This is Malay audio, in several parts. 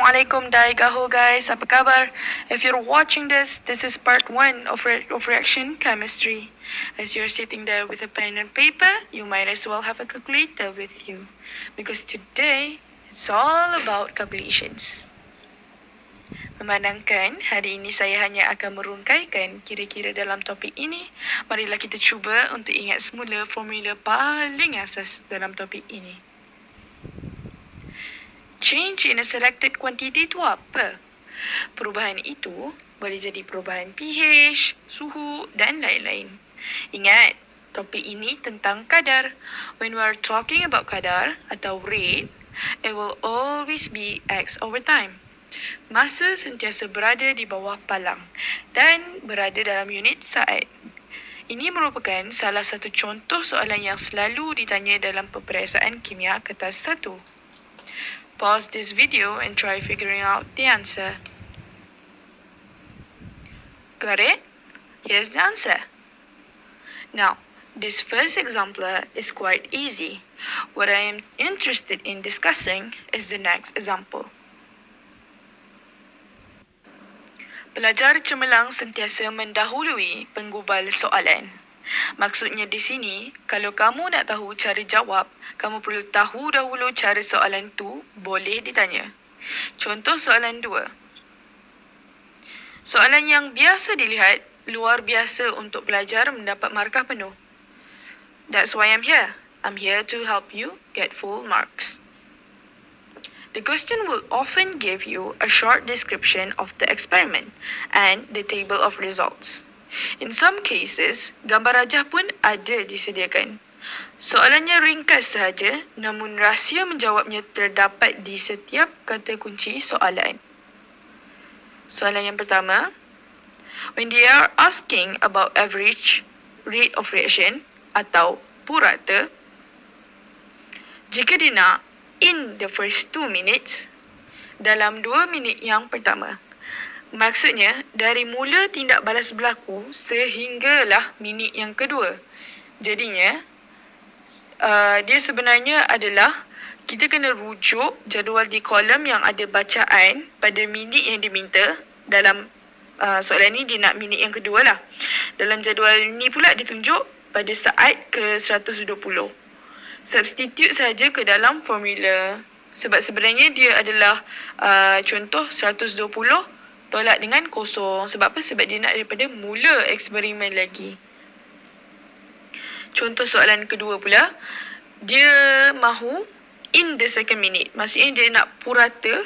Assalamualaikum Daigaho guys, apa kabar? If you're watching this is part 1 of reaction chemistry. As you're sitting there with a pen and paper, you might as well have a calculator with you. Because today, it's all about calculations. Memandangkan hari ini saya hanya akan merungkaikan kira-kira dalam topik ini, marilah kita cuba untuk ingat semula formula paling asas dalam topik ini. Change in a selected quantity itu apa? Perubahan itu boleh jadi perubahan pH, suhu dan lain-lain. Ingat, topik ini tentang kadar. When we are talking about kadar atau rate, it will always be X over time. Masa sentiasa berada di bawah palang dan berada dalam unit saat. Ini merupakan salah satu contoh soalan yang selalu ditanya dalam peperiksaan kimia kertas 1. Pause this video and try figuring out the answer. Got it? Here's the answer. Now, this first example is quite easy. What I am interested in discussing is the next example. Pelajar cemerlang sentiasa mendahului penggubal soalan. Maksudnya di sini, kalau kamu nak tahu cara jawab, kamu perlu tahu dahulu cara soalan tu boleh ditanya. Contoh soalan 2. Soalan yang biasa dilihat, luar biasa untuk pelajar mendapat markah penuh. That's why I'm here. I'm here to help you get full marks. The question will often give you a short description of the experiment and the table of results. In some cases, gambar rajah pun ada disediakan. Soalannya ringkas sahaja, namun rahsia menjawabnya terdapat di setiap kata kunci soalan. Soalan yang pertama, when they are asking about average rate of reaction atau purata, jika dia nak in the first 2 minutes, dalam 2 minit yang pertama. Maksudnya, dari mula tindak balas berlaku sehinggalah minit yang kedua. Jadinya, dia sebenarnya adalah kita kena rujuk jadual di kolom yang ada bacaan pada minit yang diminta. Dalam soalan ni dia nak minit yang kedua lah. Dalam jadual ni pula ditunjuk pada saat ke 120. Substitute saja ke dalam formula. Sebab sebenarnya dia adalah contoh 120 tolak dengan kosong. Sebab apa? Sebab dia nak daripada mula eksperimen lagi. Contoh soalan kedua pula, dia mahu in the second minute. Maksudnya dia nak purata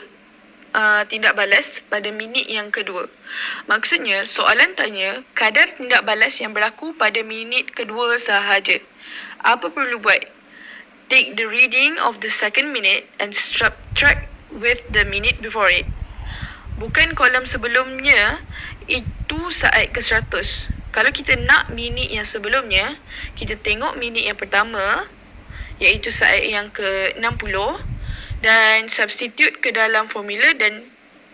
tindak balas pada minit yang kedua. Maksudnya soalan tanya kadar tindak balas yang berlaku pada minit kedua sahaja. Apa perlu buat? Take the reading of the second minute and subtract with the minute before it. Bukan kolom sebelumnya, itu saat ke 100. Kalau kita nak minit yang sebelumnya, kita tengok minit yang pertama, iaitu saat yang ke 60 dan substitute ke dalam formula dan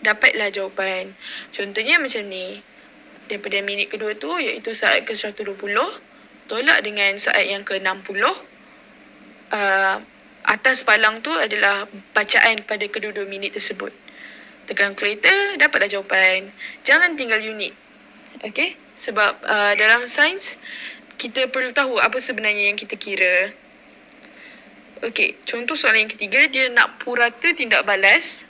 dapatlah jawapan. Contohnya macam ni. Daripada minit kedua tu, iaitu saat ke 120, tolak dengan saat yang ke 60. Atas palang tu adalah bacaan pada kedua-dua minit tersebut. Tekan calculator, dapatlah jawapan. Jangan tinggal unit. Okay? Sebab dalam sains, kita perlu tahu apa sebenarnya yang kita kira. Okay, contoh soalan yang ketiga, dia nak purata tindak balas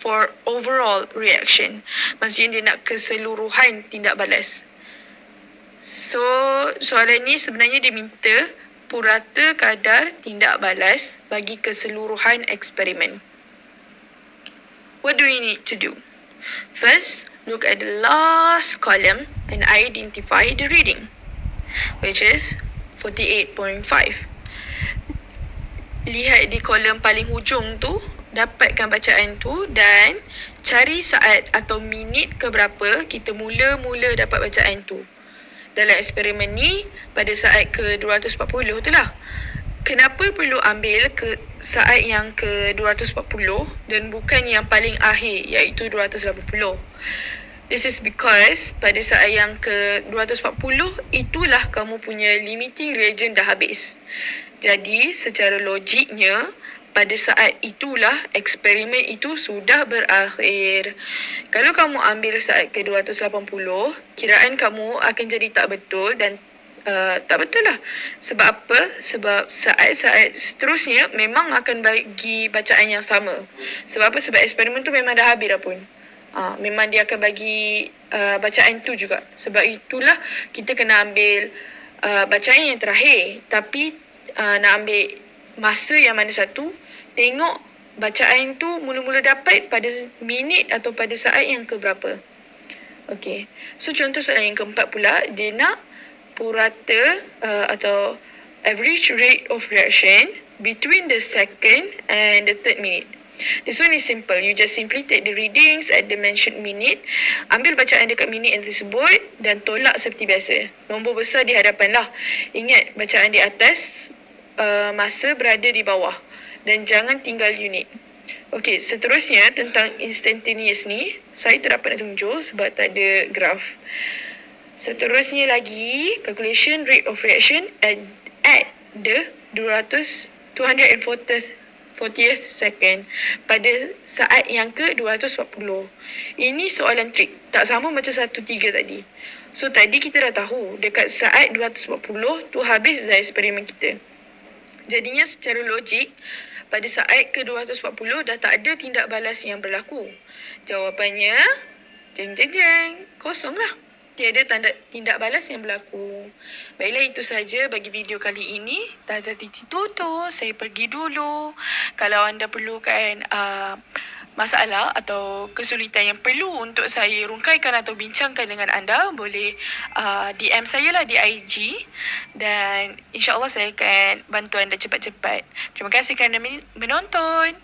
for overall reaction. Maksudnya dia nak keseluruhan tindak balas. So, soalan ni sebenarnya dia minta purata kadar tindak balas bagi keseluruhan eksperimen. What do we need to do? First, look at the last column and identify the reading, which is 48.5. Lihat di kolom paling hujung tu, dapatkan bacaan tu dan cari saat atau minit ke berapa kita mula-mula dapat bacaan tu. Dalam eksperimen ni, pada saat ke 240 tu lah. Kenapa perlu ambil ke saat yang ke 240 dan bukan yang paling akhir, iaitu 280? This is because pada saat yang ke 240, itulah kamu punya limiting reagent dah habis. Jadi, secara logiknya, pada saat itulah eksperimen itu sudah berakhir. Kalau kamu ambil saat ke-280, kiraan kamu akan jadi tak betul dan tak betul lah. Sebab apa? Sebab saat-saat seterusnya memang akan bagi bacaan yang sama. Sebab apa? Sebab eksperimen tu memang dah habis dah pun. Memang dia akan bagi bacaan tu juga. Sebab itulah kita kena ambil bacaan yang terakhir. Tapi nak ambil masa yang mana satu, tengok bacaan tu mula-mula dapat pada minit atau pada saat yang keberapa. Okay. So contoh soalan yang keempat pula, dia nak purata atau average rate of reaction between the second and the third minute. This one is simple. You just simply take the readings at the mentioned minute, ambil bacaan dekat minit yang tersebut dan tolak seperti biasa. Nombor besar di hadapan lah. Ingat, bacaan di atas, masa berada di bawah. Dan jangan tinggal unit. Okey, seterusnya tentang instantaneous ni, saya tak dapat nak tunjuk sebab tak ada graf. Seterusnya lagi, calculation rate of reaction at the 240th second pada saat yang ke-240. Ini soalan trik. Tak sama macam 1-3 tadi. So, tadi kita dah tahu dekat saat 240 tu habis dah eksperimen kita. Jadinya secara logik, pada saat ke-240 dah tak ada tindak balas yang berlaku. Jawapannya, kosong lah. Tiada tindak balas yang berlaku. Baiklah, itu saja bagi video kali ini. Dah jadi tutup, saya pergi dulu. Kalau anda perlukan masalah atau kesulitan yang perlu untuk saya rungkaikan atau bincangkan dengan anda, boleh DM saya lah di IG. Dan insyaAllah saya akan bantu anda cepat-cepat. Terima kasih kerana menonton.